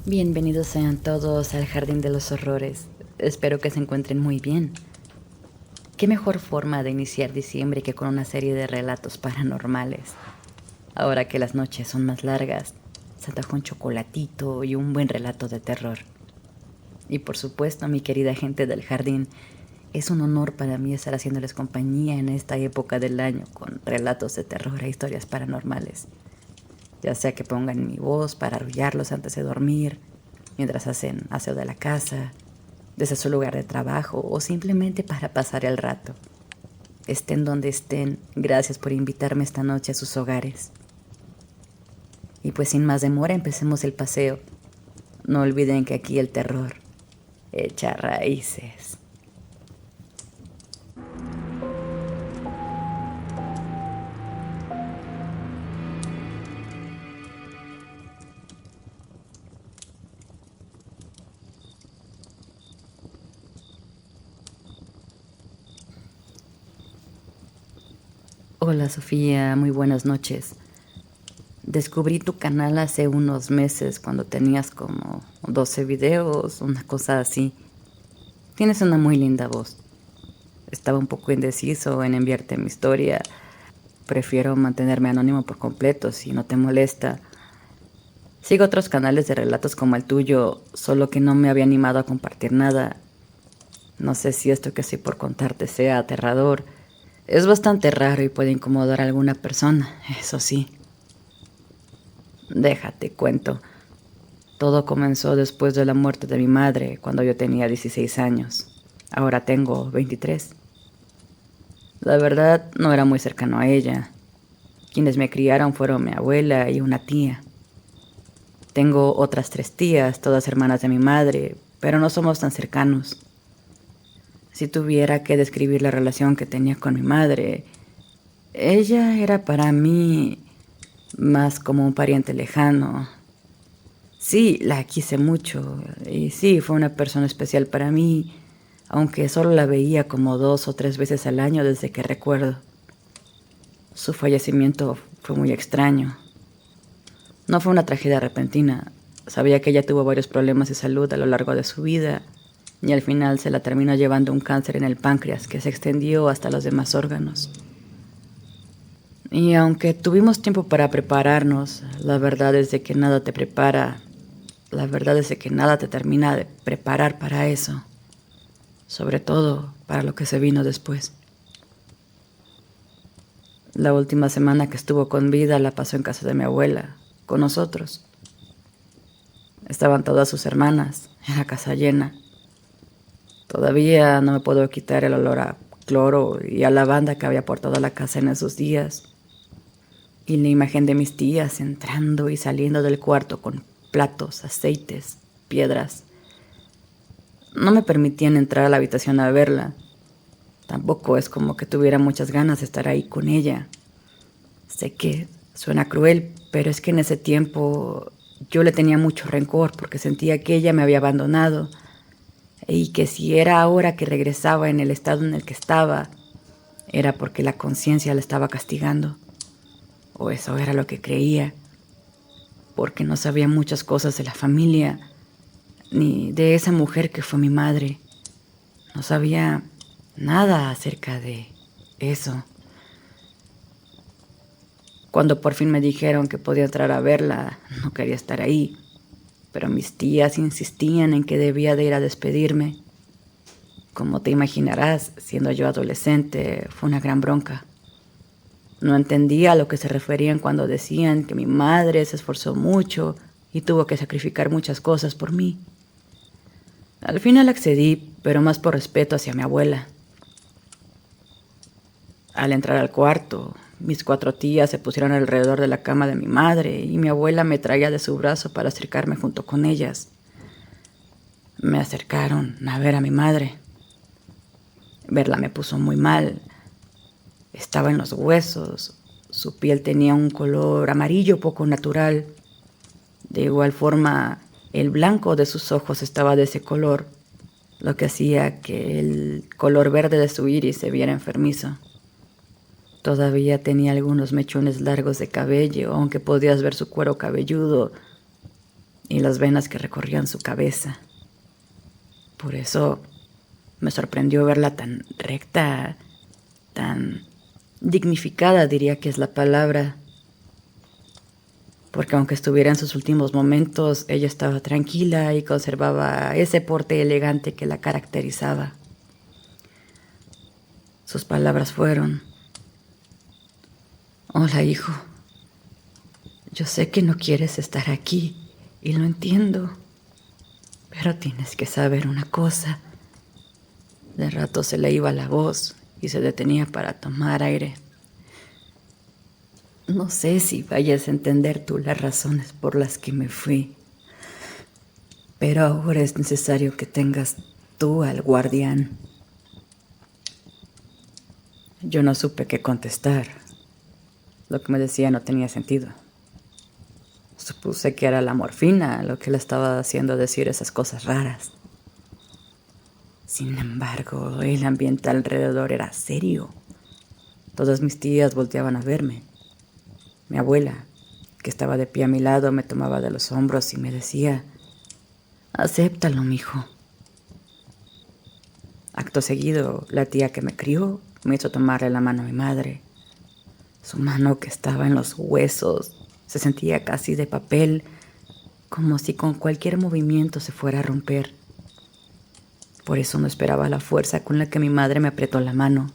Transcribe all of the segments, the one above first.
Bienvenidos sean todos al Jardín de los Horrores. Espero que se encuentren muy bien. ¿Qué mejor forma de iniciar diciembre que con una serie de relatos paranormales? Ahora que las noches son más largas, se antoja un chocolatito y un buen relato de terror. Y por supuesto, mi querida gente del jardín, es un honor para mí estar haciéndoles compañía en esta época del año con relatos de terror e historias paranormales. Ya sea que pongan mi voz para arrullarlos antes de dormir, mientras hacen aseo de la casa, desde su lugar de trabajo o simplemente para pasar el rato. Estén donde estén, gracias por invitarme esta noche a sus hogares. Y pues sin más demora empecemos el paseo. No olviden que aquí el terror echa raíces. Hola Sofía, muy buenas noches. Descubrí tu canal hace unos meses cuando tenías como 12 videos, una cosa así. Tienes una muy linda voz. Estaba un poco indeciso en enviarte mi historia. Prefiero mantenerme anónimo por completo si no te molesta. Sigo otros canales de relatos como el tuyo, solo que no me había animado a compartir nada. No sé si esto que estoy por contarte sea aterrador. Es bastante raro y puede incomodar a alguna persona, eso sí. Déjate, cuento. Todo comenzó después de la muerte de mi madre, cuando yo tenía 16 años. Ahora tengo 23. La verdad, no era muy cercano a ella. Quienes me criaron fueron mi abuela y una tía. Tengo otras 3 tías, todas hermanas de mi madre, pero no somos tan cercanos. Si tuviera que describir la relación que tenía con mi madre, ella era para mí más como un pariente lejano. Sí, la quise mucho y sí, fue una persona especial para mí, aunque solo la veía como 2 o 3 veces al año desde que recuerdo. Su fallecimiento fue muy extraño. No fue una tragedia repentina. Sabía que ella tuvo varios problemas de salud a lo largo de su vida y al final se la terminó llevando un cáncer en el páncreas que se extendió hasta los demás órganos. Y aunque tuvimos tiempo para prepararnos, la verdad es de que nada te prepara, la verdad es de que nada te termina de preparar para eso, sobre todo para lo que se vino después. La última semana que estuvo con vida la pasó en casa de mi abuela, con nosotros. Estaban todas sus hermanas, era casa llena. Todavía no me puedo quitar el olor a cloro y a lavanda que había por toda la casa en esos días. Y la imagen de mis tías entrando y saliendo del cuarto con platos, aceites, piedras. No me permitían entrar a la habitación a verla. Tampoco es como que tuviera muchas ganas de estar ahí con ella. Sé que suena cruel, pero es que en ese tiempo yo le tenía mucho rencor porque sentía que ella me había abandonado y que si era ahora que regresaba en el estado en el que estaba, era porque la conciencia la estaba castigando. O eso era lo que creía, porque no sabía muchas cosas de la familia, ni de esa mujer que fue mi madre. No sabía nada acerca de eso. Cuando por fin me dijeron que podía entrar a verla, no quería estar ahí, pero mis tías insistían en que debía de ir a despedirme. Como te imaginarás, siendo yo adolescente, fue una gran bronca. No entendía a lo que se referían cuando decían que mi madre se esforzó mucho y tuvo que sacrificar muchas cosas por mí. Al final accedí, pero más por respeto hacia mi abuela. Al entrar al cuarto, mis 4 tías se pusieron alrededor de la cama de mi madre y mi abuela me traía de su brazo para acercarme junto con ellas. Me acercaron a ver a mi madre. Verla me puso muy mal. Estaba en los huesos. Su piel tenía un color amarillo poco natural. De igual forma, el blanco de sus ojos estaba de ese color, lo que hacía que el color verde de su iris se viera enfermizo. Todavía tenía algunos mechones largos de cabello, aunque podías ver su cuero cabelludo. y las venas que recorrían su cabeza. Por eso me sorprendió verla tan recta, tan dignificada, diría que es la palabra. Porque aunque estuviera en sus últimos momentos, ella estaba tranquila y conservaba ese porte elegante que la caracterizaba. Sus palabras fueron: hola, hijo. Yo sé que no quieres estar aquí y lo entiendo, pero tienes que saber una cosa. De rato se le iba la voz y se detenía para tomar aire. No sé si vayas a entender tú las razones por las que me fui, pero ahora es necesario que tengas tú al guardián. Yo no supe qué contestar. Lo que me decía no tenía sentido. Supuse que era la morfina lo que le estaba haciendo decir esas cosas raras. Sin embargo, el ambiente alrededor era serio. Todas mis tías volteaban a verme. Mi abuela, que estaba de pie a mi lado, me tomaba de los hombros y me decía: acéptalo, mijo. Acto seguido, la tía que me crió me hizo tomarle la mano a mi madre. Su mano, que estaba en los huesos, se sentía casi de papel, como si con cualquier movimiento se fuera a romper. Por eso no esperaba la fuerza con la que mi madre me apretó la mano.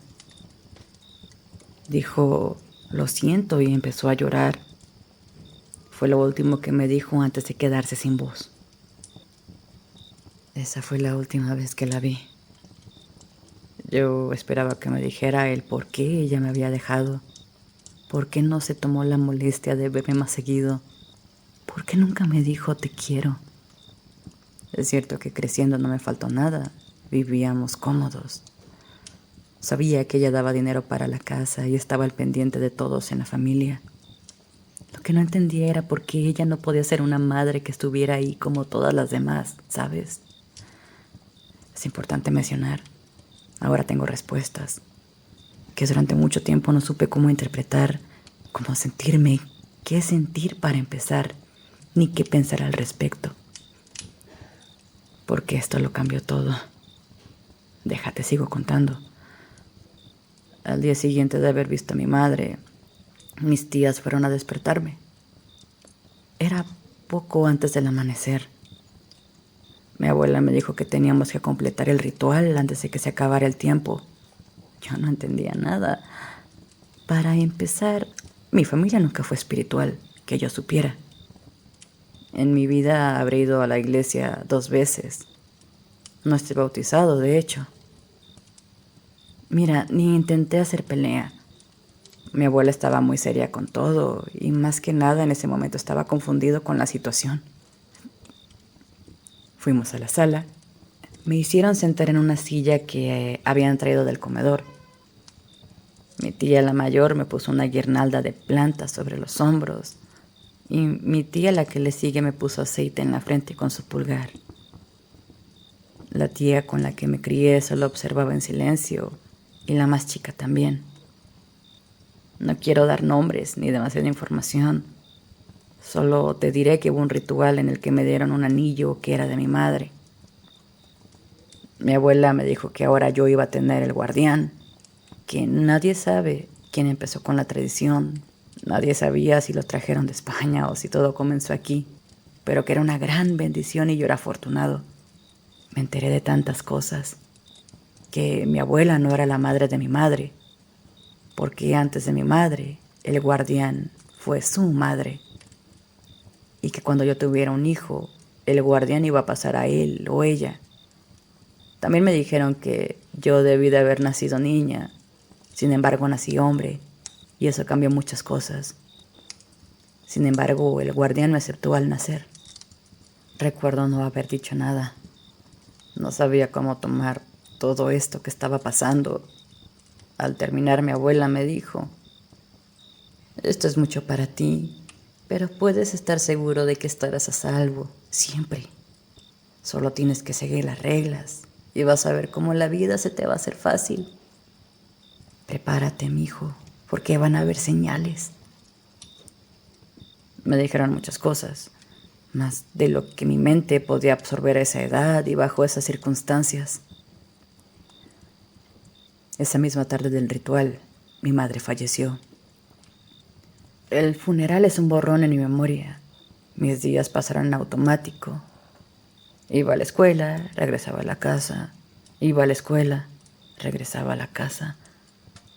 Dijo: lo siento, y empezó a llorar. Fue lo último que me dijo antes de quedarse sin voz. Esa fue la última vez que la vi. Yo esperaba que me dijera el por qué ella me había dejado, por qué no se tomó la molestia de verme más seguido, por qué nunca me dijo te quiero. Es cierto que creciendo no me faltó nada, vivíamos cómodos. Sabía que ella daba dinero para la casa y estaba al pendiente de todos en la familia. Lo que no entendía era por qué ella no podía ser una madre que estuviera ahí como todas las demás, ¿sabes? Es importante mencionar, ahora tengo respuestas, que durante mucho tiempo no supe cómo interpretar, cómo sentirme, qué sentir para empezar, ni qué pensar al respecto. Porque esto lo cambió todo. Déjate, sigo contando. Al día siguiente de haber visto a mi madre, mis tías fueron a despertarme. Era poco antes del amanecer. Mi abuela me dijo que teníamos que completar el ritual antes de que se acabara el tiempo. Yo no entendía nada. Para empezar, mi familia nunca fue espiritual, que yo supiera. En mi vida habré ido a la iglesia 2 veces. No estoy bautizado, de hecho. Mira, ni intenté hacer pelea. Mi abuela estaba muy seria con todo y más que nada en ese momento estaba confundido con la situación. Fuimos a la sala. Me hicieron sentar en una silla que habían traído del comedor. Mi tía, la mayor, me puso una guirnalda de plantas sobre los hombros y mi tía, la que le sigue, me puso aceite en la frente con su pulgar. La tía con la que me crié solo observaba en silencio y la más chica también. No quiero dar nombres ni demasiada información. Solo te diré que hubo un ritual en el que me dieron un anillo que era de mi madre. Mi abuela me dijo que ahora yo iba a tener el guardián, que nadie sabe quién empezó con la tradición. Nadie sabía si los trajeron de España o si todo comenzó aquí, pero que era una gran bendición y yo era afortunado. Me enteré de tantas cosas, que mi abuela no era la madre de mi madre, porque antes de mi madre, el guardián fue su madre, y que cuando yo tuviera un hijo, el guardián iba a pasar a él o ella. También me dijeron que yo debí de haber nacido niña, sin embargo nací hombre, y eso cambió muchas cosas. Sin embargo, el guardián me aceptó al nacer. Recuerdo no haber dicho nada. No sabía cómo tomar todo esto que estaba pasando. Al terminar, mi abuela me dijo: esto es mucho para ti, pero puedes estar seguro de que estarás a salvo, siempre. Solo tienes que seguir las reglas y vas a ver cómo la vida se te va a hacer fácil. Prepárate, mijo, porque van a haber señales. Me dijeron muchas cosas. más de lo que mi mente podía absorber a esa edad y bajo esas circunstancias. Esa misma tarde del ritual, mi madre falleció. El funeral es un borrón en mi memoria. Mis días pasaron en automático. Iba a la escuela, regresaba a la casa. Iba a la escuela, regresaba a la casa.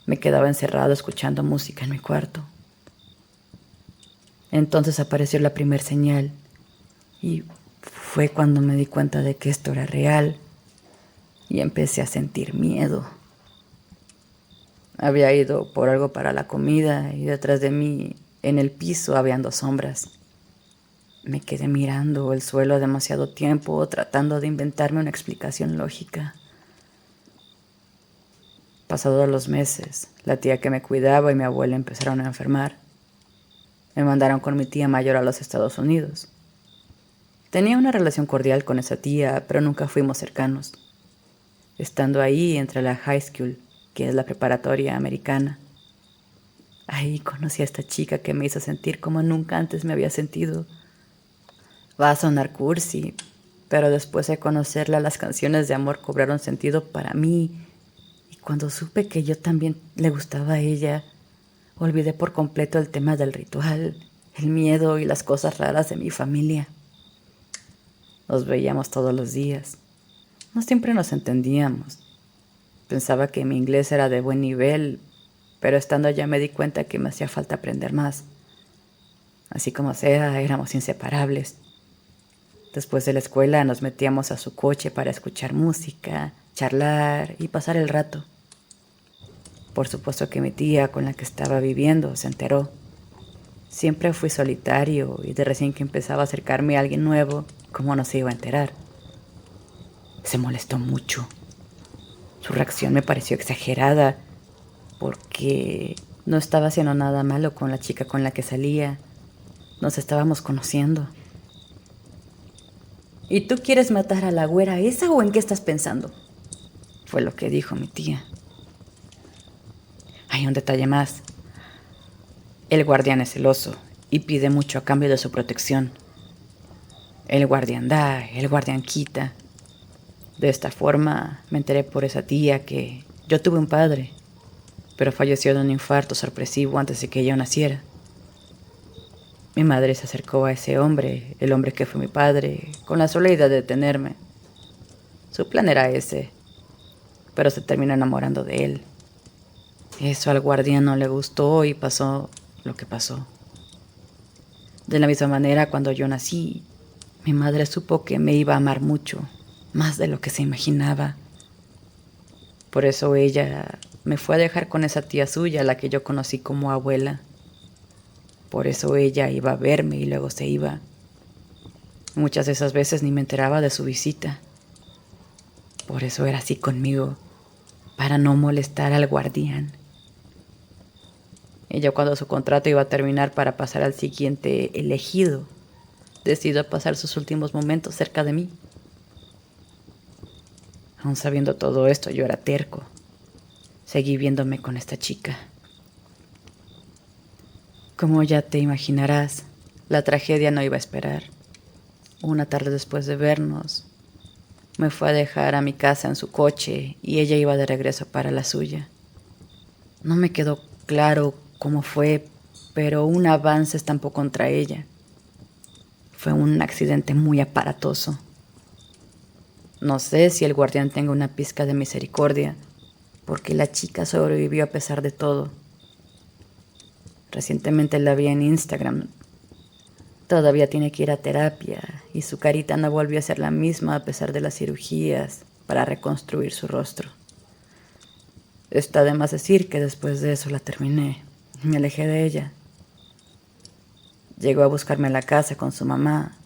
Me quedaba encerrado escuchando música en mi cuarto. Entonces apareció la primer señal y fue cuando me di cuenta de que esto era real y empecé a sentir miedo. Había ido por algo para la comida y detrás de mí, en el piso, habían 2 sombras. Me quedé mirando el suelo demasiado tiempo, tratando de inventarme una explicación lógica. Pasados los meses, la tía que me cuidaba y mi abuela empezaron a enfermar. Me mandaron con mi tía mayor a los Estados Unidos. Tenía una relación cordial con esa tía, pero nunca fuimos cercanos. Estando ahí, entre la high school, que es la preparatoria americana, ahí conocí a esta chica que me hizo sentir como nunca antes me había sentido. Va a sonar cursi, pero después de conocerla, las canciones de amor cobraron sentido para mí. Y cuando supe que yo también le gustaba a ella, olvidé por completo el tema del ritual, el miedo y las cosas raras de mi familia. Nos veíamos todos los días. No siempre nos entendíamos. Pensaba que mi inglés era de buen nivel, pero estando allá me di cuenta que me hacía falta aprender más. Así como sea, éramos inseparables. Después de la escuela nos metíamos a su coche para escuchar música, charlar y pasar el rato. Por supuesto que mi tía, con la que estaba viviendo, se enteró. Siempre fui solitario y de recién que empezaba a acercarme a alguien nuevo, ¿cómo no se iba a enterar? Se molestó mucho. Su reacción me pareció exagerada porque no estaba haciendo nada malo con la chica con la que salía. Nos estábamos conociendo. ¿Y tú quieres matar a la güera esa o en qué estás pensando? Fue lo que dijo mi tía. Hay un detalle más. El guardián es celoso y pide mucho a cambio de su protección. El guardián da, el guardián quita. De esta forma me enteré por esa tía que yo tuve un padre, pero falleció de un infarto sorpresivo antes de que yo naciera. Mi madre se acercó a ese hombre, el hombre que fue mi padre, con la sola idea de detenerme. Su plan era ese, pero se terminó enamorando de él. Eso al guardián no le gustó y pasó lo que pasó. De la misma manera, cuando yo nací, mi madre supo que me iba a amar mucho, más de lo que se imaginaba. Por eso ella me fue a dejar con esa tía suya, la que yo conocí como abuela. Por eso ella iba a verme y luego se iba. Muchas de esas veces ni me enteraba de su visita. Por eso era así conmigo, para no molestar al guardián. Ella, cuando su contrato iba a terminar para pasar al siguiente elegido, decidió pasar sus últimos momentos cerca de mí. Aún sabiendo todo esto, yo era terco. Seguí viéndome con esta chica. Como ya te imaginarás, la tragedia no iba a esperar. Una tarde después de vernos, me fue a dejar a mi casa en su coche y ella iba de regreso para la suya. No me quedó claro cómo fue, pero un avance estampó contra ella. Fue un accidente muy aparatoso. No sé si el guardián tenga una pizca de misericordia, porque la chica sobrevivió a pesar de todo. Recientemente la vi en Instagram. Todavía tiene que ir a terapia y su carita no volvió a ser la misma a pesar de las cirugías para reconstruir su rostro. Está de más decir que después de eso la terminé. Me alejé de ella. Llegó a buscarme a la casa con su mamá.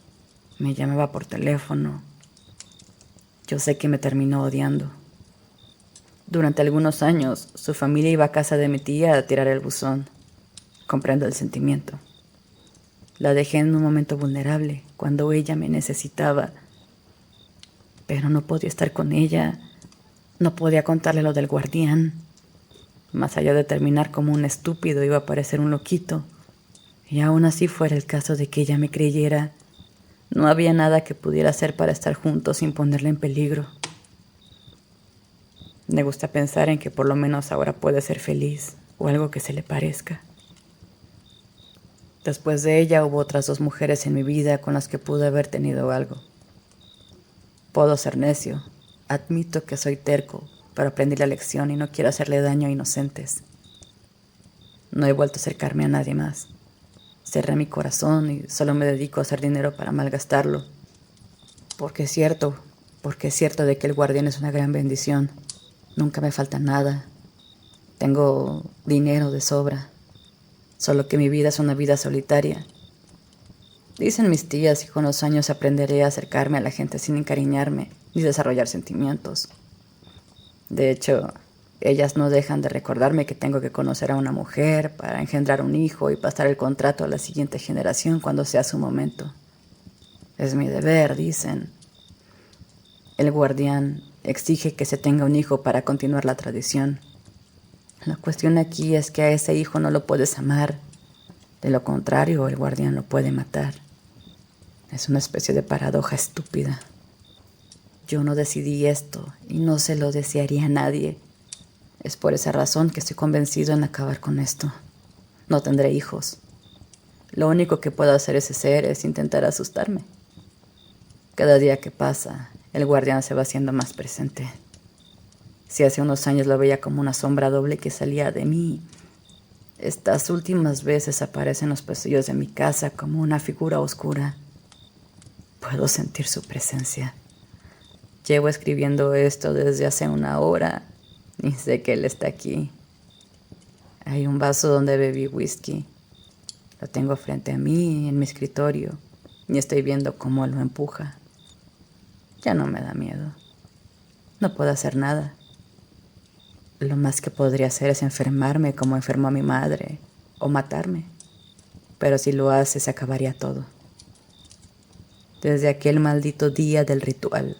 Me llamaba por teléfono. Yo sé que me terminó odiando. Durante algunos años, su familia iba a casa de mi tía a tirar el buzón. Comprendo el sentimiento. La dejé en un momento vulnerable, cuando ella me necesitaba. Pero no podía estar con ella. No podía contarle lo del guardián. Más allá de terminar como un estúpido, iba a parecer un loquito. Y aún así fuera el caso de que ella me creyera, No había nada que pudiera hacer para estar juntos sin ponerle en peligro. Me gusta pensar en que por lo menos ahora puede ser feliz o algo que se le parezca. Después de ella hubo otras 2 mujeres en mi vida con las que pude haber tenido algo. Puedo ser necio, admito que soy terco, pero aprendí la lección y no quiero hacerle daño a inocentes. No he vuelto a acercarme a nadie más. Cerré mi corazón y solo me dedico a hacer dinero para malgastarlo. Porque es cierto de que el guardián es una gran bendición. Nunca me falta nada. Tengo dinero de sobra. Solo que mi vida es una vida solitaria. Dicen mis tías que con los años aprenderé a acercarme a la gente sin encariñarme ni desarrollar sentimientos. De hecho, ellas no dejan de recordarme que tengo que conocer a una mujer para engendrar un hijo y pasar el contrato a la siguiente generación cuando sea su momento. Es mi deber, dicen. El guardián exige que se tenga un hijo para continuar la tradición. La cuestión aquí es que a ese hijo no lo puedes amar. De lo contrario, el guardián lo puede matar. Es una especie de paradoja estúpida. Yo no decidí esto y no se lo desearía a nadie. Es por esa razón que estoy convencido en acabar con esto. No tendré hijos. Lo único que puedo hacer ese ser es intentar asustarme. Cada día que pasa, el guardián se va haciendo más presente. Si hace unos años lo veía como una sombra doble que salía de mí, estas últimas veces aparece en los pasillos de mi casa como una figura oscura. Puedo sentir su presencia. Llevo escribiendo esto desde hace 1 hora y sé que él está aquí. Hay un vaso donde bebí whisky. Lo tengo frente a mí en mi escritorio y estoy viendo cómo lo empuja. Ya no me da miedo. No puedo hacer nada. Lo más que podría hacer es enfermarme como enfermó a mi madre o matarme. Pero si lo hace, se acabaría todo. Desde aquel maldito día del ritual,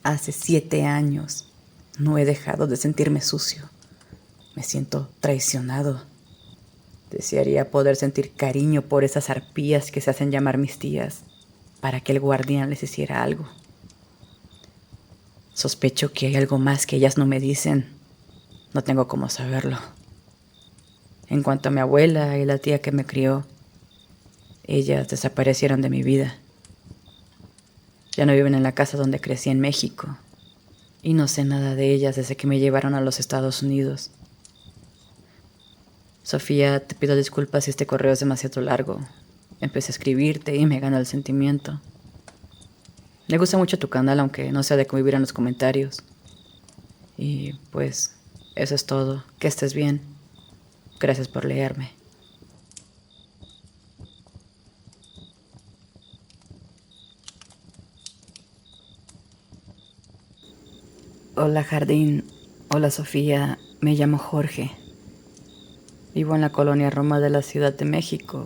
hace 7 años, no he dejado de sentirme sucio. Me siento traicionado. Desearía poder sentir cariño por esas arpías que se hacen llamar mis tías, para que el guardián les hiciera algo. Sospecho que hay algo más que ellas no me dicen. No tengo cómo saberlo. En cuanto a mi abuela y la tía que me crió, ellas desaparecieron de mi vida. Ya no viven en la casa donde crecí en México, y no sé nada de ellas desde que me llevaron a los Estados Unidos. Sofía, te pido disculpas si este correo es demasiado largo. Empecé a escribirte y me ganó el sentimiento. Me gusta mucho tu canal, aunque no sea de convivir en los comentarios. Y pues, eso es todo. Que estés bien. Gracias por leerme. Hola Jardín. Hola Sofía. Me llamo Jorge. Vivo en la colonia Roma de la Ciudad de México.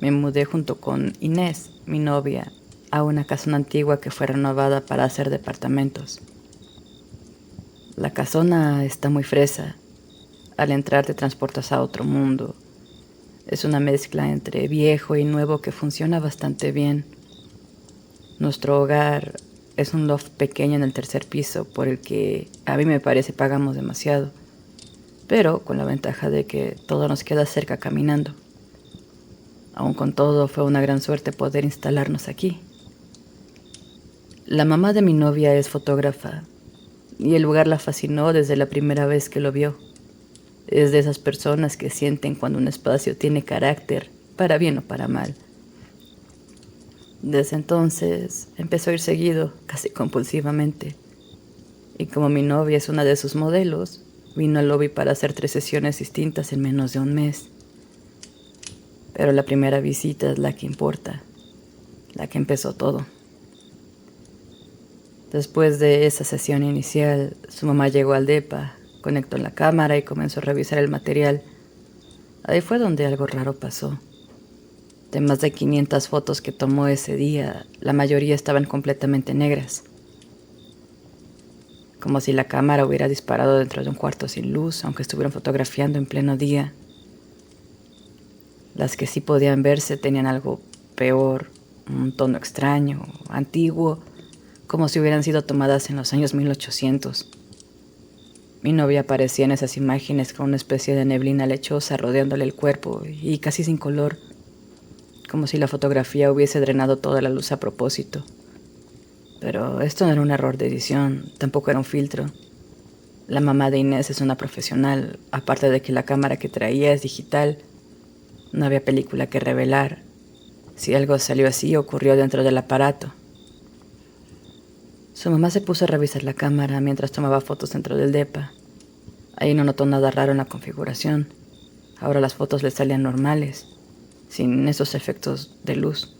Me mudé junto con Inés, mi novia, a una casona antigua que fue renovada para hacer departamentos. La casona está muy fresa. Al entrar te transportas a otro mundo. Es una mezcla entre viejo y nuevo que funciona bastante bien. Nuestro hogar es un loft pequeño en el 3er piso por el que a mí me parece pagamos demasiado, pero con la ventaja de que todo nos queda cerca caminando. Aún con todo, fue una gran suerte poder instalarnos aquí. La mamá de mi novia es fotógrafa y el lugar la fascinó desde la primera vez que lo vio. Es de esas personas que sienten cuando un espacio tiene carácter, para bien o para mal. Desde entonces empezó a ir seguido, casi compulsivamente. Y como mi novia es una de sus modelos, vino al lobby para hacer 3 sesiones distintas en menos de un mes. Pero la primera visita es la que importa, la que empezó todo. Después de esa sesión inicial, su mamá llegó al depa, conectó la cámara y comenzó a revisar el material. Ahí fue donde algo raro pasó. De más de 500 fotos que tomó ese día, la mayoría estaban completamente negras. Como si la cámara hubiera disparado dentro de un cuarto sin luz, aunque estuvieran fotografiando en pleno día. Las que sí podían verse tenían algo peor, un tono extraño, antiguo, como si hubieran sido tomadas en los años 1800. Mi novia aparecía en esas imágenes con una especie de neblina lechosa rodeándole el cuerpo y casi sin color, como si la fotografía hubiese drenado toda la luz a propósito. Pero esto no era un error de edición, tampoco era un filtro. La mamá de Inés es una profesional, aparte de que la cámara que traía es digital. No había película que revelar. Si algo salió así, ocurrió dentro del aparato. Su mamá se puso a revisar la cámara mientras tomaba fotos dentro del depa. Ahí no notó nada raro en la configuración. Ahora las fotos le salían normales, sin esos efectos de luz.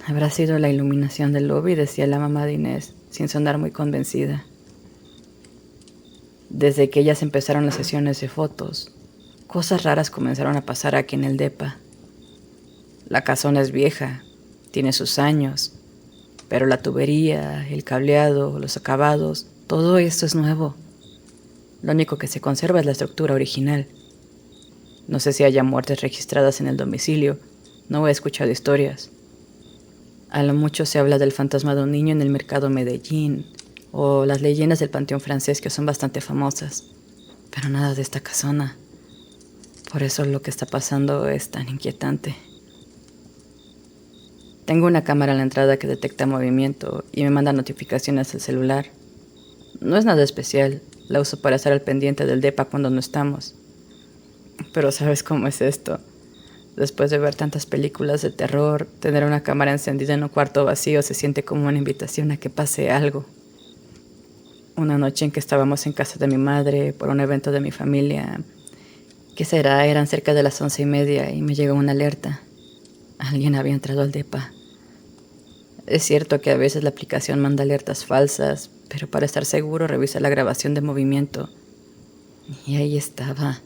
Habrá sido la iluminación del lobby, decía la mamá de Inés, sin sonar muy convencida. Desde que ellas empezaron las sesiones de fotos, cosas raras comenzaron a pasar aquí en el depa. La casona es vieja, tiene sus años, pero la tubería, el cableado, los acabados, todo esto es nuevo. Lo único que se conserva es la estructura original. No sé si haya muertes registradas en el domicilio, no he escuchado historias. A lo mucho se habla del fantasma de un niño en el mercado Medellín, o las leyendas del panteón francés que son bastante famosas, pero nada de esta casona. Por eso lo que está pasando es tan inquietante. Tengo una cámara en la entrada que detecta movimiento y me manda notificaciones al celular. No es nada especial, la uso para estar al pendiente del depa cuando no estamos. Pero ¿sabes cómo es esto? Después de ver tantas películas de terror, tener una cámara encendida en un cuarto vacío se siente como una invitación a que pase algo. Una noche en que estábamos en casa de mi madre por un evento de mi familia, ¿qué será? Eran cerca de las 11:30 y me llegó una alerta. Alguien había entrado al depa. Es cierto que a veces la aplicación manda alertas falsas, pero para estar seguro revisé la grabación de movimiento. Y ahí estaba.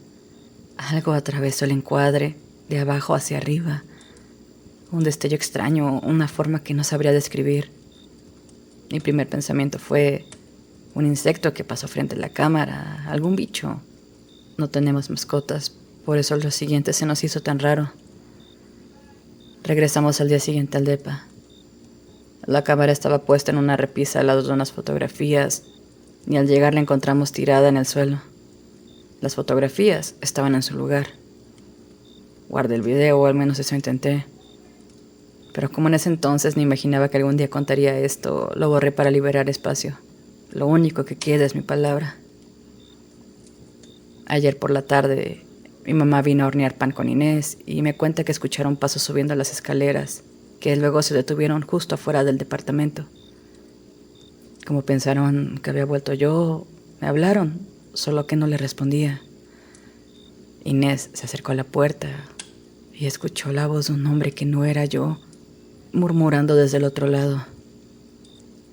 Algo atravesó el encuadre, de abajo hacia arriba. Un destello extraño, una forma que no sabría describir. Mi primer pensamiento fue un insecto que pasó frente a la cámara, algún bicho. No tenemos mascotas, por eso lo siguiente se nos hizo tan raro. Regresamos al día siguiente al depa. La cámara estaba puesta en una repisa al lado de unas fotografías, y al llegar la encontramos tirada en el suelo. Las fotografías estaban en su lugar. Guardé el video, o al menos eso intenté. Pero como en ese entonces ni imaginaba que algún día contaría esto, lo borré para liberar espacio. Lo único que queda es mi palabra. Ayer por la tarde, mi mamá vino a hornear pan con Inés y me cuenta que escucharon pasos subiendo las escaleras, que luego se detuvieron justo afuera del departamento. Como pensaron que había vuelto yo, me hablaron, solo que no le respondía. Inés se acercó a la puerta y escuchó la voz de un hombre que no era yo, murmurando desde el otro lado.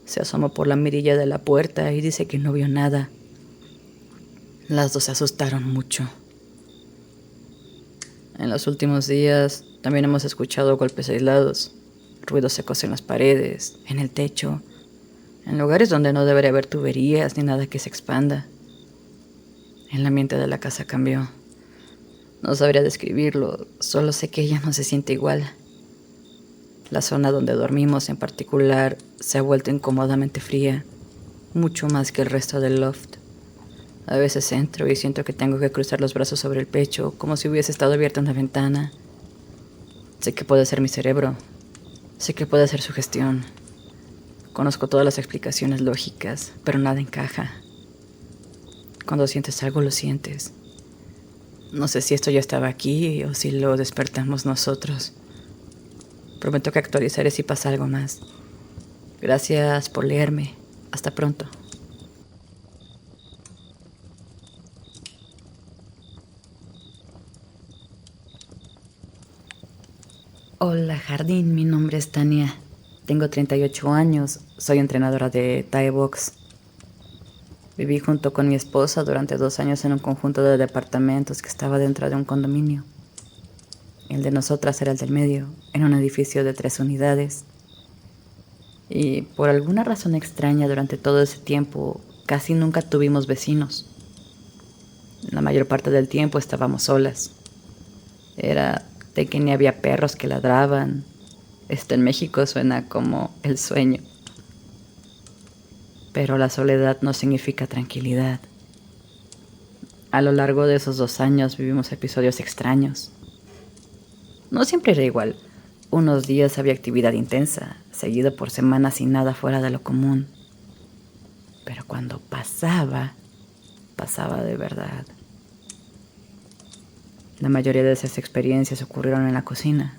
Se asomó por la mirilla de la puerta y dice que no vio nada. Las dos se asustaron mucho. En los últimos días también hemos escuchado golpes aislados, ruidos secos en las paredes, en el techo, en lugares donde no debería haber tuberías ni nada que se expanda. El ambiente de la casa cambió. No sabría describirlo, solo sé que ella no se siente igual. La zona donde dormimos en particular se ha vuelto incómodamente fría, mucho más que el resto del loft. A veces entro y siento que tengo que cruzar los brazos sobre el pecho, como si hubiese estado abierta una ventana. Sé que puede ser mi cerebro, sé que puede ser sugestión. Conozco todas las explicaciones lógicas, pero nada encaja. Cuando sientes algo, lo sientes. No sé si esto ya estaba aquí o si lo despertamos nosotros. Prometo que actualizaré si pasa algo más. Gracias por leerme. Hasta pronto. Hola Jardín, mi nombre es Tania. Tengo 38 años, soy entrenadora de Thai Box. Viví junto con mi esposa durante 2 años en un conjunto de departamentos que estaba dentro de un condominio. El de nosotras era el del medio, en un edificio de 3 unidades. Y por alguna razón extraña durante todo ese tiempo, casi nunca tuvimos vecinos. La mayor parte del tiempo estábamos solas. Era de que ni había perros que ladraban. Esto en México suena como el sueño. Pero la soledad no significa tranquilidad. A lo largo de esos 2 años vivimos episodios extraños. No siempre era igual. Unos días había actividad intensa, seguido por semanas sin nada fuera de lo común. Pero cuando pasaba, pasaba de verdad. La mayoría de esas experiencias ocurrieron en la cocina.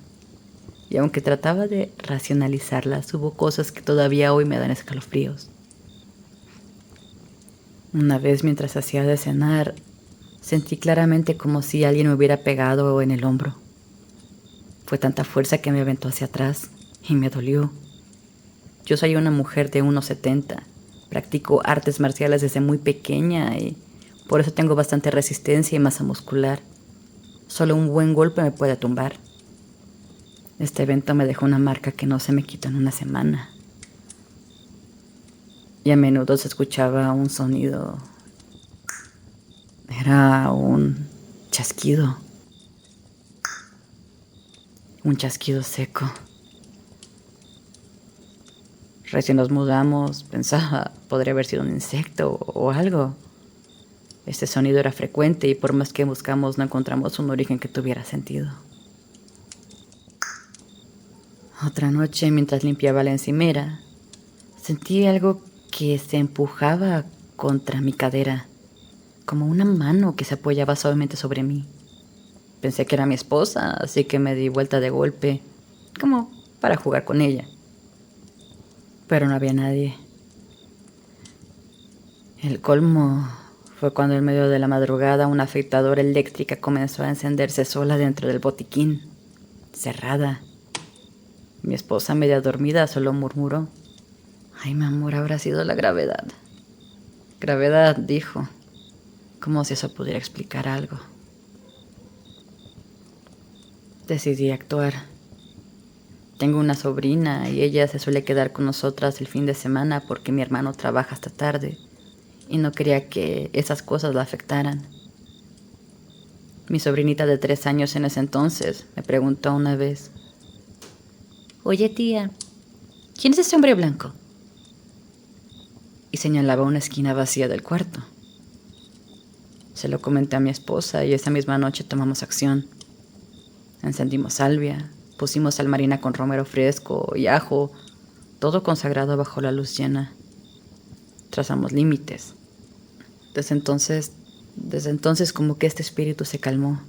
Y aunque trataba de racionalizarlas, hubo cosas que todavía hoy me dan escalofríos. Una vez mientras hacía de cenar, sentí claramente como si alguien me hubiera pegado en el hombro. Fue tanta fuerza que me aventó hacia atrás y me dolió. Yo soy una mujer de 1,70. Practico artes marciales desde muy pequeña y por eso tengo bastante resistencia y masa muscular. Solo un buen golpe me puede tumbar. Este evento me dejó una marca que no se me quitó en una semana. Y a menudo se escuchaba un sonido. Era un chasquido. Un chasquido seco. Recién nos mudamos, pensaba, podría haber sido un insecto o algo. Este sonido era frecuente y por más que buscamos no encontramos un origen que tuviera sentido. Otra noche, mientras limpiaba la encimera, sentí algo que se empujaba contra mi cadera, como una mano que se apoyaba suavemente sobre mí. Pensé que era mi esposa, así que me di vuelta de golpe, como para jugar con ella. Pero no había nadie. El colmo fue cuando en medio de la madrugada una afeitadora eléctrica comenzó a encenderse sola dentro del botiquín, cerrada. Mi esposa, media dormida, solo murmuró: «Ay, mi amor, habrá sido la gravedad». Gravedad, dijo, como si eso pudiera explicar algo. Decidí actuar. Tengo una sobrina y ella se suele quedar con nosotras el fin de semana porque mi hermano trabaja hasta tarde y no quería que esas cosas la afectaran. Mi sobrinita de 3 años en ese entonces me preguntó una vez: «Oye, tía, ¿quién es ese hombre blanco?». Y señalaba una esquina vacía del cuarto. Se lo comenté a mi esposa y esa misma noche tomamos acción. Encendimos salvia, pusimos salmarina con romero fresco y ajo, todo consagrado bajo la luz llena. Trazamos límites. Desde entonces como que este espíritu se calmó.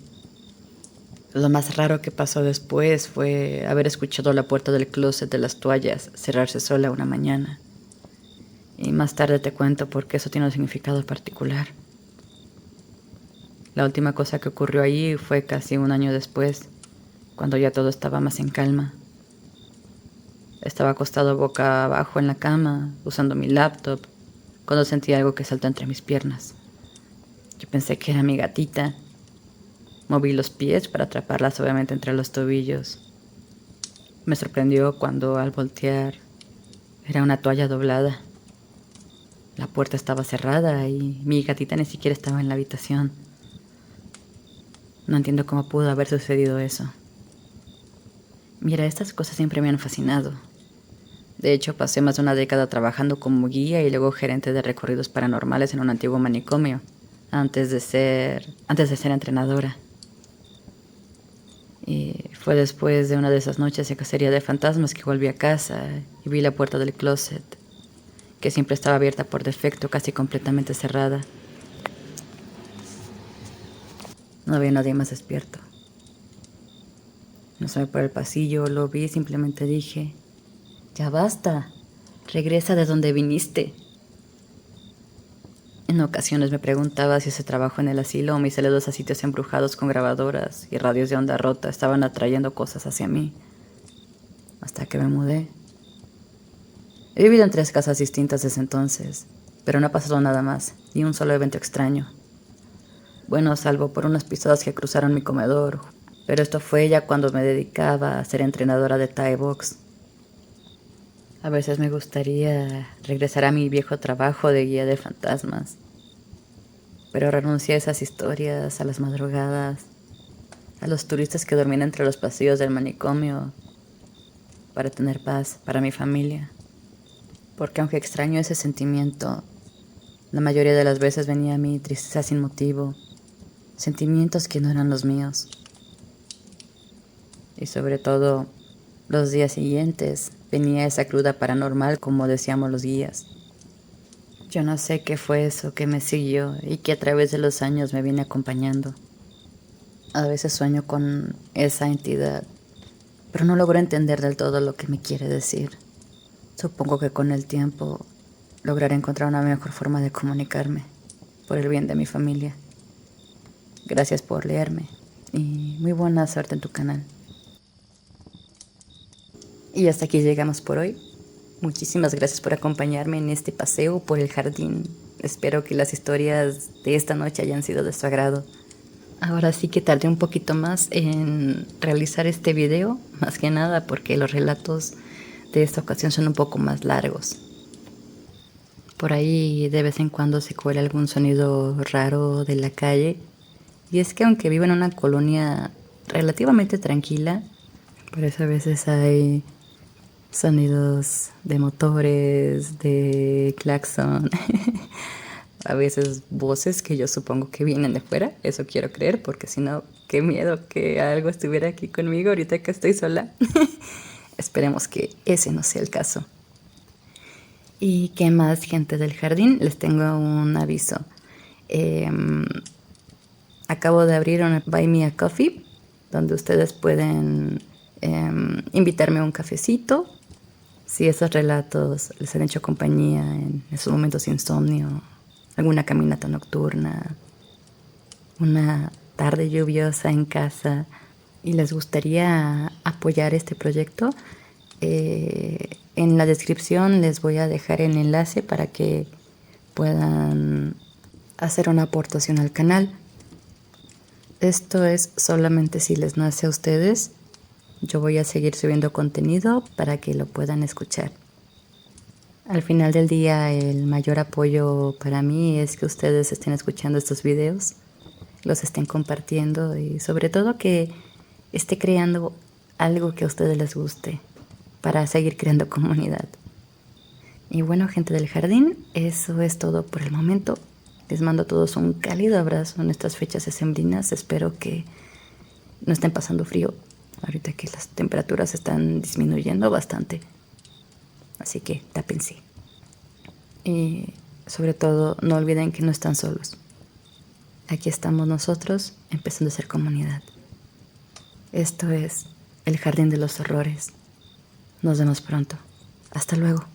Lo más raro que pasó después fue haber escuchado la puerta del closet de las toallas cerrarse sola una mañana. Y más tarde te cuento por qué eso tiene un significado particular. La última cosa que ocurrió allí fue casi 1 año después, cuando ya todo estaba más en calma. Estaba acostado boca abajo en la cama, usando mi laptop, cuando sentí algo que saltó entre mis piernas. Yo pensé que era mi gatita. Moví los pies para atraparla suavemente entre los tobillos. Me sorprendió cuando, al voltear, era una toalla doblada. La puerta estaba cerrada y mi gatita ni siquiera estaba en la habitación. No entiendo cómo pudo haber sucedido eso. Mira, estas cosas siempre me han fascinado. De hecho, pasé más de una década trabajando como guía y luego gerente de recorridos paranormales en un antiguo manicomio, antes de ser entrenadora. Y fue después de una de esas noches de cacería de fantasmas que volví a casa y vi la puerta del closet, que siempre estaba abierta por defecto, casi completamente cerrada. No había nadie más despierto. Me asomé por el pasillo, lo vi y simplemente dije: «Ya basta, regresa de donde viniste». En ocasiones me preguntaba si ese trabajo en el asilo o mis saludos a sitios embrujados con grabadoras y radios de onda rota estaban atrayendo cosas hacia mí. Hasta que me mudé. He vivido en 3 casas distintas desde entonces, pero no ha pasado nada más, ni un solo evento extraño. Bueno, salvo por unas pisadas que cruzaron mi comedor, pero esto fue ya cuando me dedicaba a ser entrenadora de Thai box. A veces me gustaría regresar a mi viejo trabajo de guía de fantasmas, pero renuncié a esas historias, a las madrugadas, a los turistas que dormían entre los pasillos del manicomio para tener paz, para mi familia. Porque aunque extraño ese sentimiento, la mayoría de las veces venía a mí tristeza sin motivo, sentimientos que no eran los míos. Y sobre todo, los días siguientes venía esa cruda paranormal, como decíamos los guías. Yo no sé qué fue eso que me siguió y que a través de los años me viene acompañando. A veces sueño con esa entidad, pero no logro entender del todo lo que me quiere decir. Supongo que con el tiempo lograré encontrar una mejor forma de comunicarme, por el bien de mi familia. Gracias por leerme y muy buena suerte en tu canal. Y hasta aquí llegamos por hoy. Muchísimas gracias por acompañarme en este paseo por el jardín. Espero que las historias de esta noche hayan sido de su agrado. Ahora sí que tardé un poquito más en realizar este video, más que nada porque los relatos de esta ocasión son un poco más largos. Por ahí de vez en cuando se cuela algún sonido raro de la calle. Y es que aunque vivo en una colonia relativamente tranquila, por eso a veces hay sonidos de motores, de claxon, a veces voces que yo supongo que vienen de fuera, eso quiero creer, porque si no, qué miedo que algo estuviera aquí conmigo ahorita que estoy sola. Esperemos que ese no sea el caso. ¿Y qué más, gente del jardín? Les tengo un aviso. Acabo de abrir una Buy Me a Coffee, donde ustedes pueden invitarme a un cafecito. Si esos relatos les han hecho compañía en esos momentos de insomnio, alguna caminata nocturna, una tarde lluviosa en casa y les gustaría apoyar este proyecto, en la descripción les voy a dejar el enlace para que puedan hacer una aportación al canal. Esto es solamente si les nace a ustedes. Yo voy a seguir subiendo contenido para que lo puedan escuchar. Al final del día, el mayor apoyo para mí es que ustedes estén escuchando estos videos, los estén compartiendo y sobre todo que esté creando algo que a ustedes les guste para seguir creando comunidad. Y bueno, gente del jardín, eso es todo por el momento. Les mando a todos un cálido abrazo en estas fechas decembrinas. Espero que no estén pasando frío ahorita que las temperaturas están disminuyendo bastante. Así que tápense. Y sobre todo, no olviden que no están solos. Aquí estamos nosotros empezando a ser comunidad. Esto es el Jardín de los Horrores. Nos vemos pronto. Hasta luego.